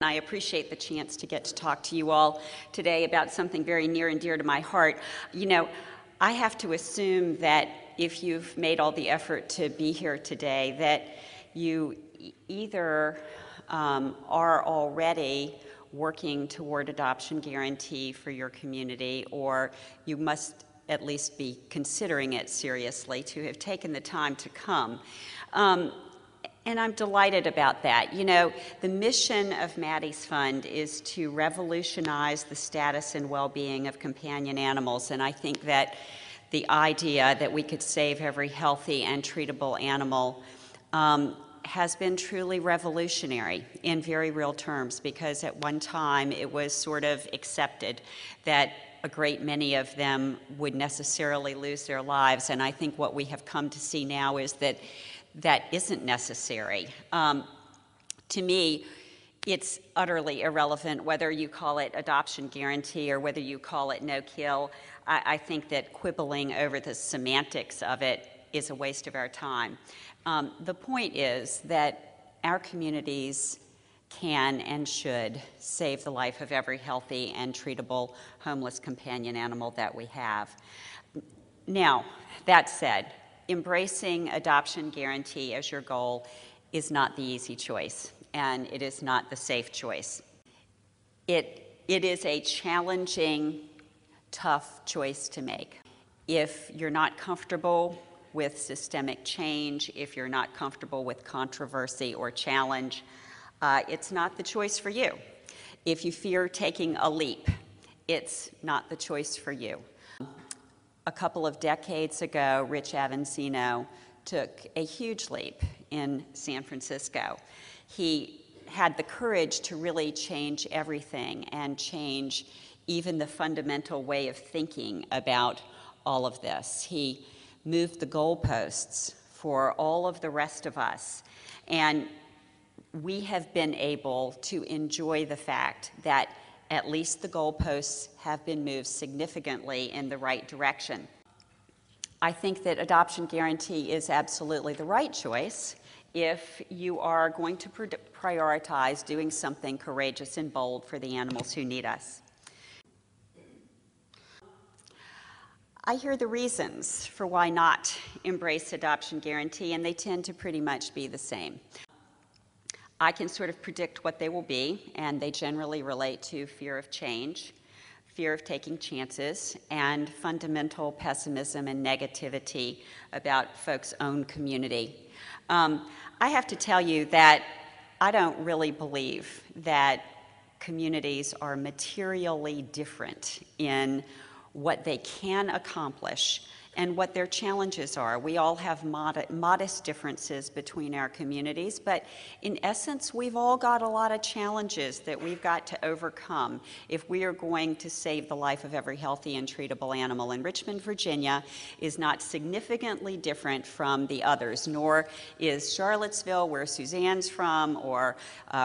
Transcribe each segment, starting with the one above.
I appreciate the chance to get to talk to you all today about something very near and dear to my heart. You know, I have to assume that if you've made all the effort to be here today, that you either are already working toward adoption guarantee for your community, or you must at least be considering it seriously to have taken the time to come. And I'm delighted about that. You know, the mission of Maddie's Fund is to revolutionize the status and well-being of companion animals, and I think that the idea that we could save every healthy and treatable animal has been truly revolutionary in very real terms, because at one time it was sort of accepted that a great many of them would necessarily lose their lives, and I think what we have come to see now is that that isn't necessary. To me, it's utterly irrelevant whether you call it adoption guarantee or whether you call it no-kill. I think that quibbling over the semantics of it is a waste of our time. The point is that our communities can and should save the life of every healthy and treatable homeless companion animal that we have. Now, that said, embracing adoption guarantee as your goal is not the easy choice, and it is not the safe choice. It is a challenging, tough choice to make. If you're not comfortable with systemic change, if you're not comfortable with controversy or challenge, it's not the choice for you. If you fear taking a leap, it's not the choice for you. A couple of decades ago, Rich Avancino took a huge leap in San Francisco. He had the courage to really change everything and change even the fundamental way of thinking about all of this. He moved the goalposts for all of the rest of us, and we have been able to enjoy the fact that at least the goalposts have been moved significantly in the right direction. I think that adoption guarantee is absolutely the right choice if you are going to prioritize doing something courageous and bold for the animals who need us. I hear the reasons for why not embrace adoption guarantee, and they tend to pretty much be the same. I can sort of predict what they will be, and they generally relate to fear of change, fear of taking chances, and fundamental pessimism and negativity about folks' own community. I have to tell you that I don't really believe that communities are materially different in what they can accomplish and what their challenges are. We all have modest differences between our communities, but in essence, we've all got a lot of challenges that we've got to overcome if we are going to save the life of every healthy and treatable animal. And Richmond, Virginia is not significantly different from the others, nor is Charlottesville, where Suzanne's from, or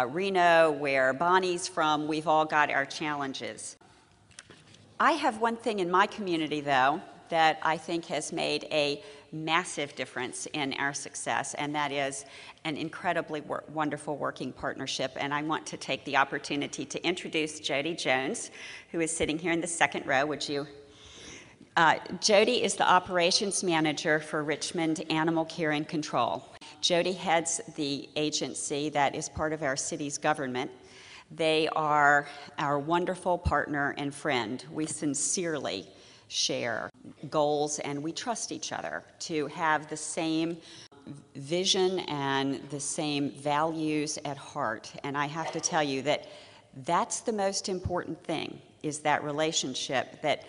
Reno, where Bonnie's from. We've all got our challenges. I have one thing in my community, though, that I think has made a massive difference in our success, and that is an incredibly wonderful working partnership. And I want to take the opportunity to introduce Jody Jones, who is sitting here in the second row. Would you? Jody is the operations manager for Richmond Animal Care and Control. Jody heads the agency that is part of our city's government. They are our wonderful partner and friend. We sincerely share goals, and we trust each other to have the same vision and the same values at heart. And I have to tell you that that's the most important thing, is that relationship that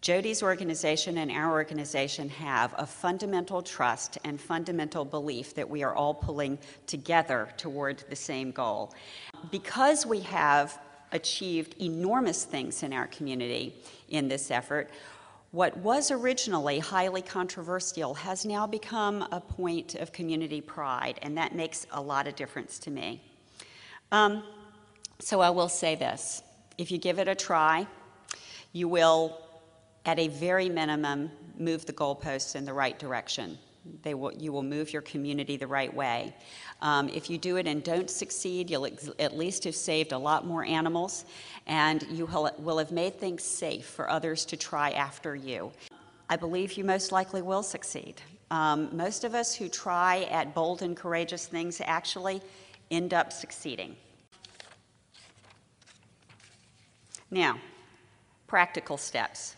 Jody's organization and our organization have, a fundamental trust and fundamental belief that we are all pulling together toward the same goal. Because we have achieved enormous things in our community in this effort, what was originally highly controversial has now become a point of community pride, and that makes a lot of difference to me. So I will say this: if you give it a try, you will, at a very minimum, move the goalposts in the right direction. You will move your community the right way. If you do it and don't succeed, you'll at least have saved a lot more animals, and you will have made things safe for others to try after you. I believe you most likely will succeed. Most of us who try at bold and courageous things actually end up succeeding. Now, practical steps.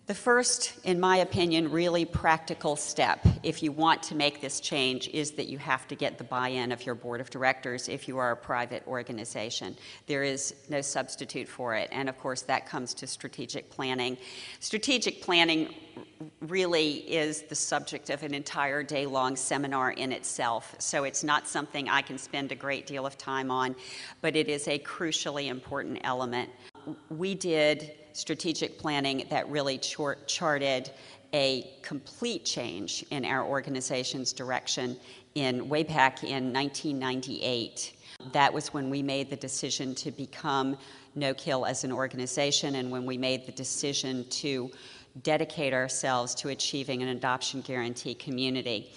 The first, in my opinion, really practical step, if you want to make this change, is that you have to get the buy-in of your board of directors if you are a private organization. There is no substitute for it, and of course that comes to strategic planning. Strategic planning really is the subject of an entire day-long seminar in itself, so it's not something I can spend a great deal of time on, but it is a crucially important element. We did strategic planning that really charted a complete change in our organization's direction way back in 1998. That was when we made the decision to become no-kill as an organization, and when we made the decision to dedicate ourselves to achieving an adoption guarantee community.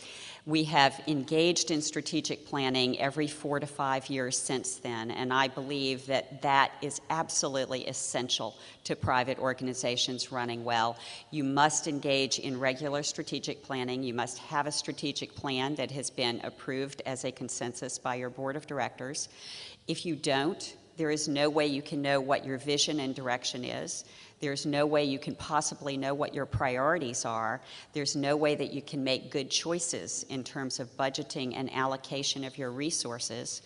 We have engaged in strategic planning every 4 to 5 years since then, and I believe that that is absolutely essential to private organizations running well. You must engage in regular strategic planning. You must have a strategic plan that has been approved as a consensus by your board of directors. If you don't, there is no way you can know what your vision and direction is. There's no way you can possibly know what your priorities are. There's no way that you can make good choices in terms of budgeting and allocation of your resources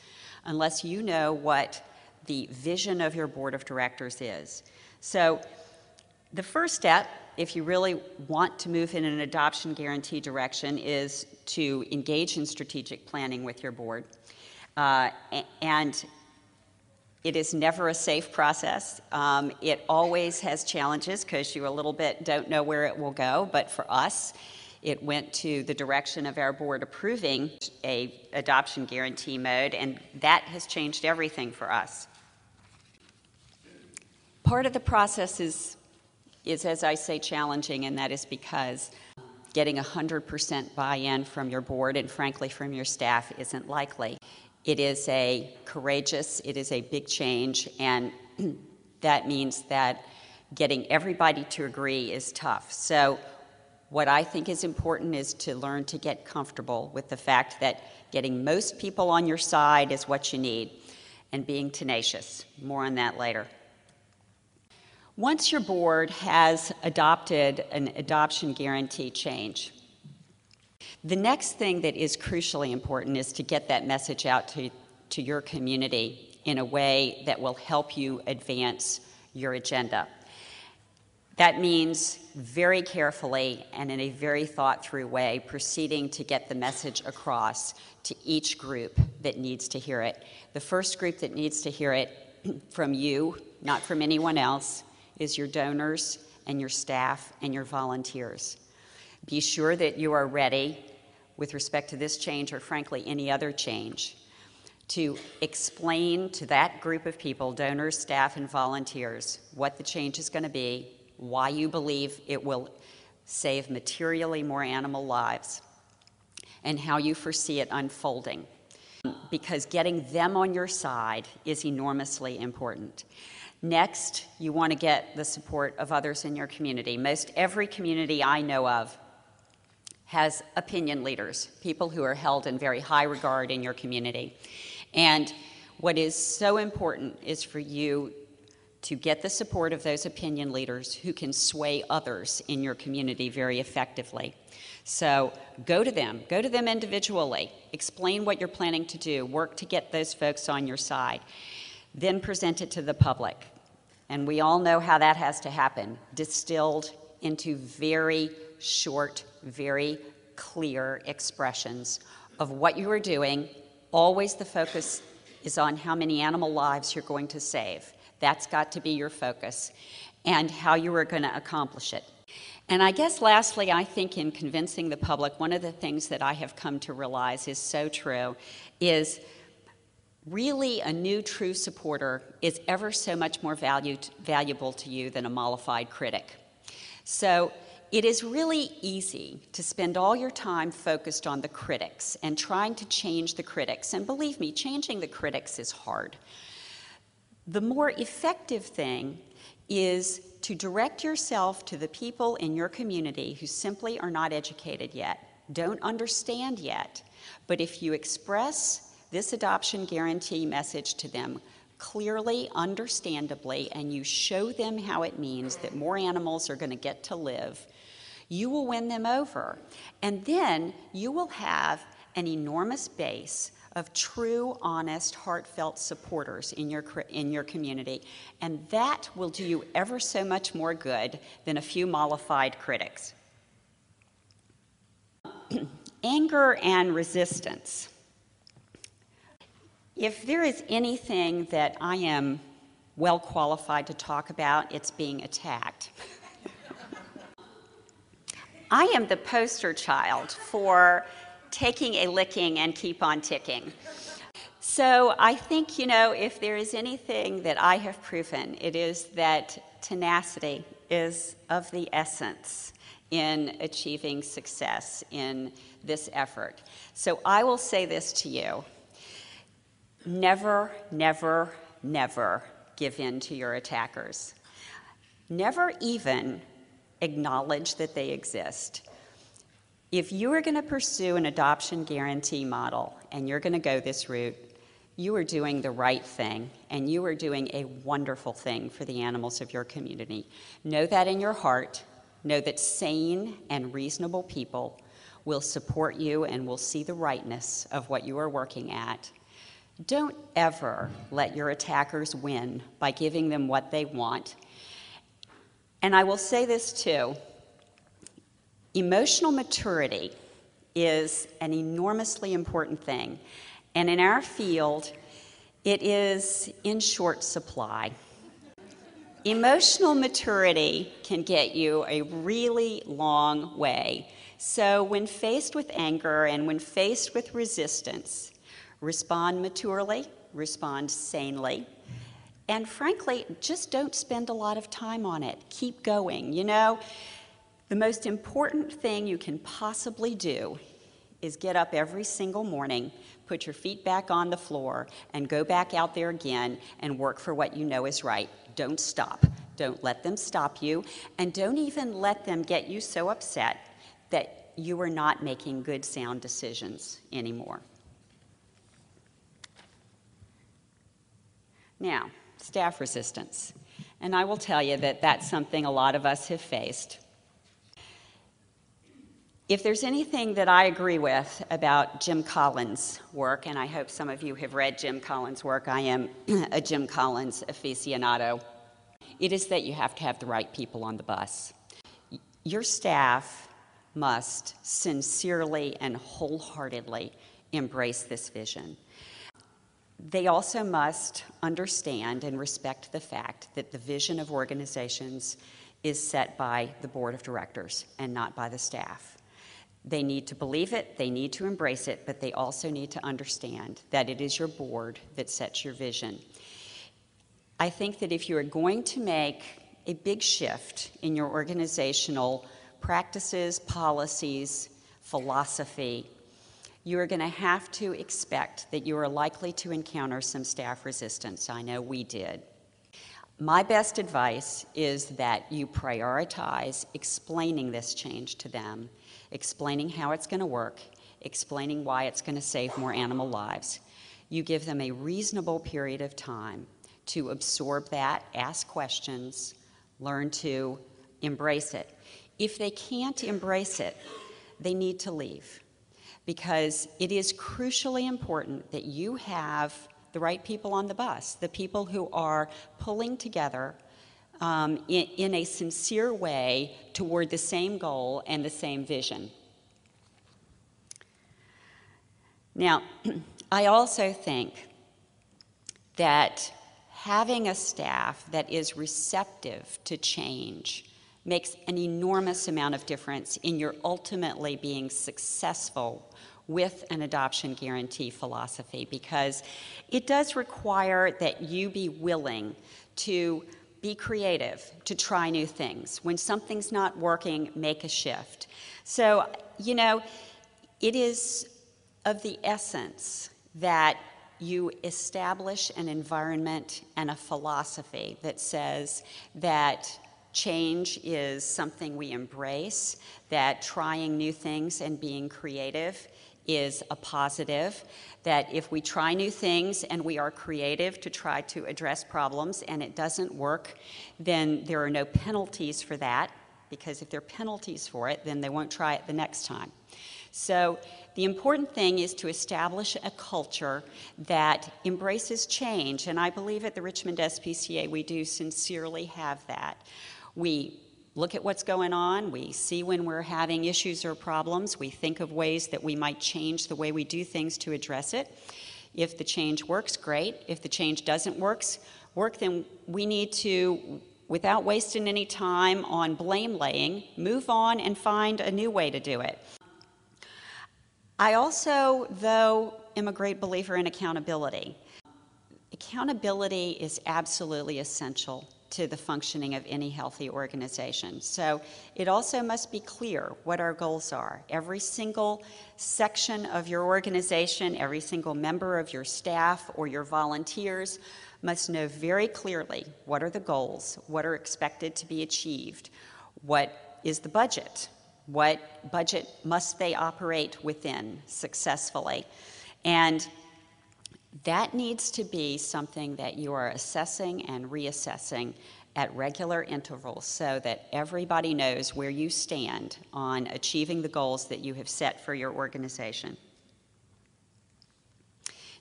unless you know what the vision of your board of directors is. So the first step, if you really want to move in an adoption guarantee direction, is to engage in strategic planning with your board. And it is never a safe process. It always has challenges because you a little bit don't know where it will go, but for us, it went to the direction of our board approving a adoption guarantee mode, and that has changed everything for us. Part of the process is as I say, challenging, and that is because getting 100% buy-in from your board and frankly from your staff isn't likely. It is a big change, and that means that getting everybody to agree is tough. So what I think is important is to learn to get comfortable with the fact that getting most people on your side is what you need, and being tenacious. More on that later. Once your board has adopted an adoption guarantee change, the next thing that is crucially important is to get that message out to your community in a way that will help you advance your agenda. That means very carefully and in a very thought-through way proceeding to get the message across to each group that needs to hear it. The first group that needs to hear it from you, not from anyone else, is your donors and your staff and your volunteers. Be sure that you are ready with respect to this change or frankly any other change to explain to that group of people, donors, staff, and volunteers, what the change is going to be, why you believe it will save materially more animal lives, and how you foresee it unfolding. Because getting them on your side is enormously important. Next, you want to get the support of others in your community. Most every community I know of has opinion leaders, people who are held in very high regard in your community. And what is so important is for you to get the support of those opinion leaders who can sway others in your community very effectively. So go to them individually, explain what you're planning to do, work to get those folks on your side, then present it to the public. And we all know how that has to happen, distilled into very short, very clear expressions of what you are doing. Always the focus is on how many animal lives you're going to save. That's got to be your focus, and how you are going to accomplish it. And I guess lastly, I think in convincing the public, one of the things that I have come to realize is so true is really a new true supporter is ever so much more valuable to you than a mollified critic. So it is really easy to spend all your time focused on the critics and trying to change the critics. And believe me, changing the critics is hard. The more effective thing is to direct yourself to the people in your community who simply are not educated yet, don't understand yet. But if you express this adoption guarantee message to them clearly, understandably, and you show them how it means that more animals are going to get to live, you will win them over. And then you will have an enormous base of true, honest, heartfelt supporters in your community. And that will do you ever so much more good than a few mollified critics. Anger and resistance. If there is anything that I am well qualified to talk about, it's being attacked. I am the poster child for taking a licking and keep on ticking. So I think, if there is anything that I have proven, it is that tenacity is of the essence in achieving success in this effort. So I will say this to you. Never, never, never give in to your attackers. Never even acknowledge that they exist. If you are going to pursue an adoption guarantee model and you're going to go this route, you are doing the right thing and you are doing a wonderful thing for the animals of your community. Know that in your heart. Know that sane and reasonable people will support you and will see the rightness of what you are working at. Don't ever let your attackers win by giving them what they want. And I will say this too, emotional maturity is an enormously important thing. And in our field, it is in short supply. Emotional maturity can get you a really long way. So when faced with anger and when faced with resistance, respond maturely, respond sanely, and frankly, just don't spend a lot of time on it. Keep going. The most important thing you can possibly do is get up every single morning, put your feet back on the floor, and go back out there again and work for what you know is right. Don't stop. Don't let them stop you, and don't even let them get you so upset that you are not making good, sound decisions anymore. Now, staff resistance. And I will tell you that that's something a lot of us have faced. If there's anything that I agree with about Jim Collins' work, and I hope some of you have read Jim Collins' work, I am a Jim Collins aficionado, it is that you have to have the right people on the bus. Your staff must sincerely and wholeheartedly embrace this vision. They also must understand and respect the fact that the vision of organizations is set by the board of directors and not by the staff. They need to believe it, they need to embrace it, but they also need to understand that it is your board that sets your vision. I think that if you are going to make a big shift in your organizational practices, policies, philosophy, you are going to have to expect that you are likely to encounter some staff resistance. I know we did. My best advice is that you prioritize explaining this change to them, explaining how it's going to work, explaining why it's going to save more animal lives. You give them a reasonable period of time to absorb that, ask questions, learn to embrace it. If they can't embrace it, they need to leave, because it is crucially important that you have the right people on the bus, the people who are pulling together in a sincere way toward the same goal and the same vision. Now, I also think that having a staff that is receptive to change makes an enormous amount of difference in your ultimately being successful with an adoption guarantee philosophy, because it does require that you be willing to be creative, to try new things. When something's not working, make a shift. So, you know, it is of the essence that you establish an environment and a philosophy that says that change is something we embrace, that trying new things and being creative is a positive, that if we try new things and we are creative to try to address problems and it doesn't work, then there are no penalties for that, because if there are penalties for it, then they won't try it the next time. So the important thing is to establish a culture that embraces change, and I believe at the Richmond SPCA we do sincerely have that. We look at what's going on, we see when we're having issues or problems, we think of ways that we might change the way we do things to address it. If the change works, great. If the change doesn't work, then we need to, without wasting any time on blame laying, move on and find a new way to do it. I also, though, am a great believer in accountability. Accountability is absolutely essential to the functioning of any healthy organization. So it also must be clear what our goals are. Every single section of your organization, every single member of your staff or your volunteers must know very clearly what are the goals, what are expected to be achieved, what is the budget, what budget must they operate within successfully. And that needs to be something that you are assessing and reassessing at regular intervals so that everybody knows where you stand on achieving the goals that you have set for your organization.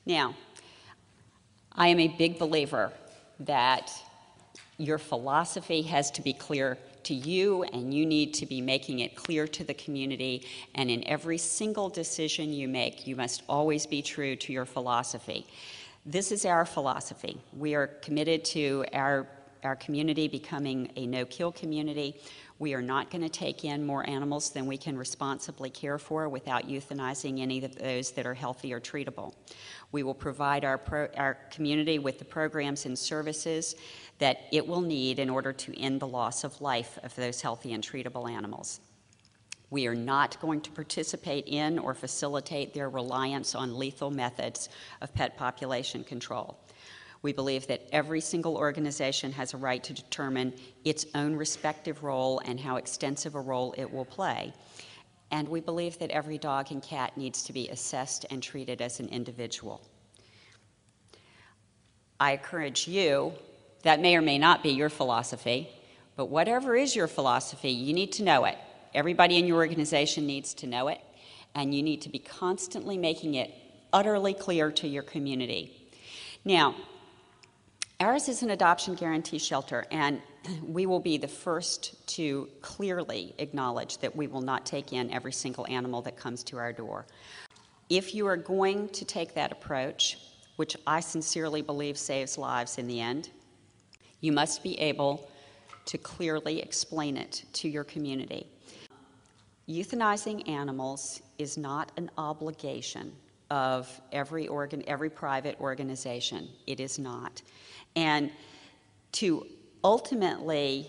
Now, I am a big believer that your philosophy has to be clear to you, and you need to be making it clear to the community, and in every single decision you make, you must always be true to your philosophy. This is our philosophy. We are committed to our community becoming a no-kill community. We are not going to take in more animals than we can responsibly care for without euthanizing any of those that are healthy or treatable. We will provide our community with the programs and services that it will need in order to end the loss of life of those healthy and treatable animals. We are not going to participate in or facilitate their reliance on lethal methods of pet population control. We believe that every single organization has a right to determine its own respective role and how extensive a role it will play. And we believe that every dog and cat needs to be assessed and treated as an individual. I encourage you, that may or may not be your philosophy, but whatever is your philosophy, you need to know it. Everybody in your organization needs to know it, and you need to be constantly making it utterly clear to your community. Now, ours is an adoption guarantee shelter, and we will be the first to clearly acknowledge that we will not take in every single animal that comes to our door. If you are going to take that approach, which I sincerely believe saves lives in the end, you must be able to clearly explain it to your community. Euthanizing animals is not an obligation of every private organization. It is not. And to ultimately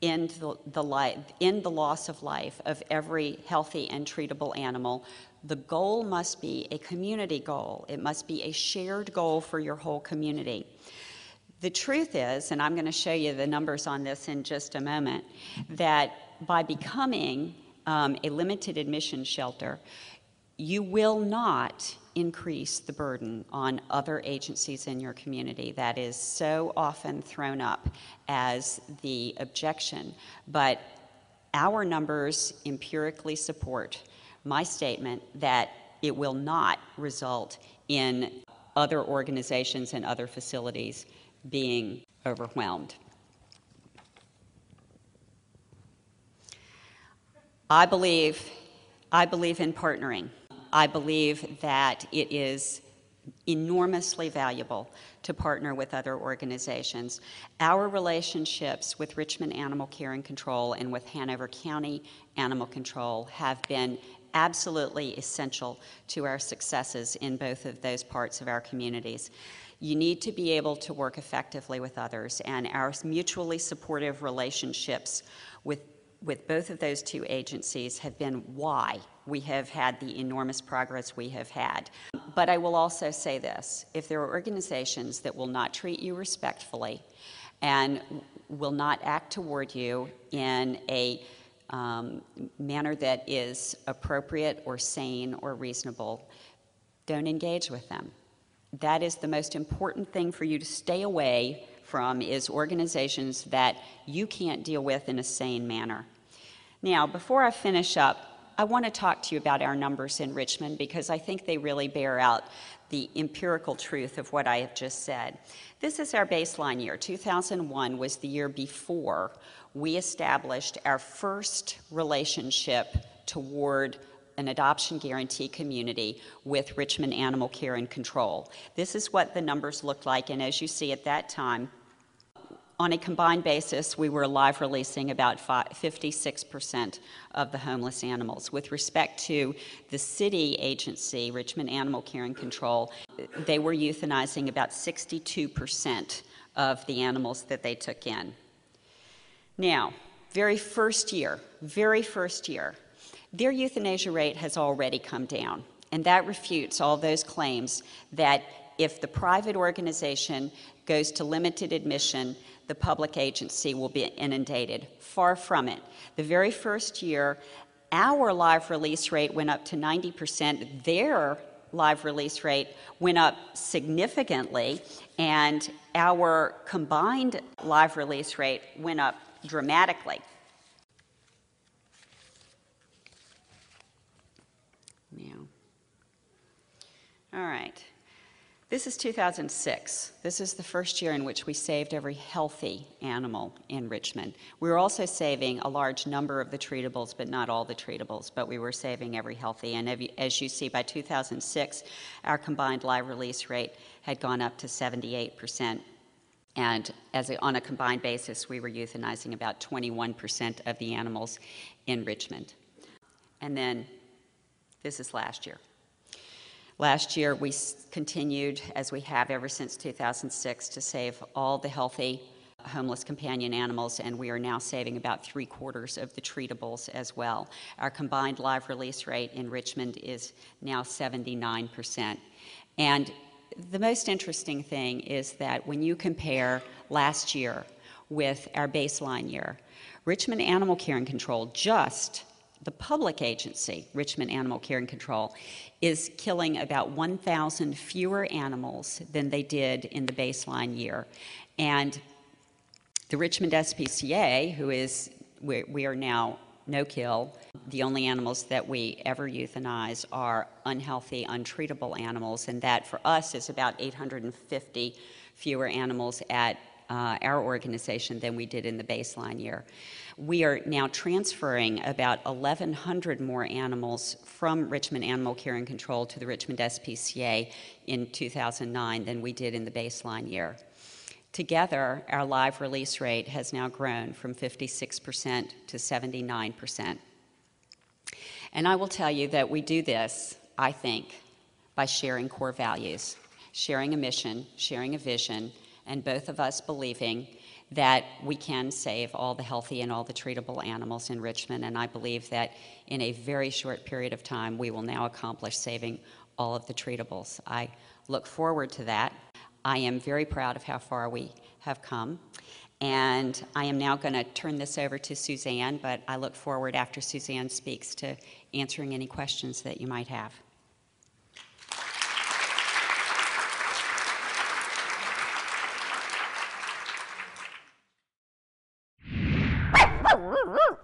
end the loss of life of every healthy and treatable animal, the goal must be a community goal. It must be a shared goal for your whole community. The truth is, and I'm going to show you the numbers on this in just a moment, that by becoming a limited admission shelter, you will not increase the burden on other agencies in your community. That is so often thrown up as the objection, but our numbers empirically support my statement that it will not result in other organizations and other facilities being overwhelmed. I believe in partnering. I believe that it is enormously valuable to partner with other organizations. Our relationships with Richmond Animal Care and Control and with Hanover County Animal Control have been absolutely essential to our successes in both of those parts of our communities. You need to be able to work effectively with others, and our mutually supportive relationships with both of those two agencies have been why we have had the enormous progress we have had. But I will also say this: if there are organizations that will not treat you respectfully and will not act toward you in a manner that is appropriate or sane or reasonable, don't engage with them. That is the most important thing for you to stay away from, is organizations that you can't deal with in a sane manner. Now, before I finish up, I want to talk to you about our numbers in Richmond, because I think they really bear out the empirical truth of what I have just said. This is our baseline year. 2001 was the year before we established our first relationship toward an adoption guarantee community with Richmond Animal Care and Control. This is what the numbers looked like, and as you see at that time, on a combined basis, we were live releasing about 56% of the homeless animals. With respect to the city agency, Richmond Animal Care and Control, they were euthanizing about 62% of the animals that they took in. Now, very first year, their euthanasia rate has already come down, and that refutes all those claims that if the private organization goes to limited admission, the public agency will be inundated. Far from it. The very first year, our live release rate went up to 90%. Their live release rate went up significantly, and our combined live release rate went up dramatically. Now, all right. This is 2006. This is the first year in which we saved every healthy animal in Richmond. We were also saving a large number of the treatables, but not all the treatables, but we were saving every healthy. And as you see, by 2006, our combined live release rate had gone up to 78%. And on a combined basis, we were euthanizing about 21% of the animals in Richmond. And then this is last year. Last year, we continued, as we have ever since 2006, to save all the healthy homeless companion animals, and we are now saving about 3/4 of the treatables as well. Our combined live release rate in Richmond is now 79%. And the most interesting thing is that when you compare last year with our baseline year, Richmond Animal Care and Control, just the public agency, Richmond Animal Care and Control, is killing about 1,000 fewer animals than they did in the baseline year. And the Richmond SPCA, we are now no-kill. The only animals that we ever euthanize are unhealthy, untreatable animals, and that for us is about 850 fewer animals at our organization than we did in the baseline year. We are now transferring about 1,100 more animals from Richmond Animal Care and Control to the Richmond SPCA in 2009 than we did in the baseline year. Together, our live release rate has now grown from 56% to 79%. And I will tell you that we do this, I think, by sharing core values, sharing a mission, sharing a vision, and both of us believing that we can save all the healthy and all the treatable animals in Richmond, and I believe that in a very short period of time we will now accomplish saving all of the treatables. I look forward to that. I am very proud of how far we have come, and I am now going to turn this over to Suzanne, but I look forward, after Suzanne speaks, to answering any questions that you might have. Woo!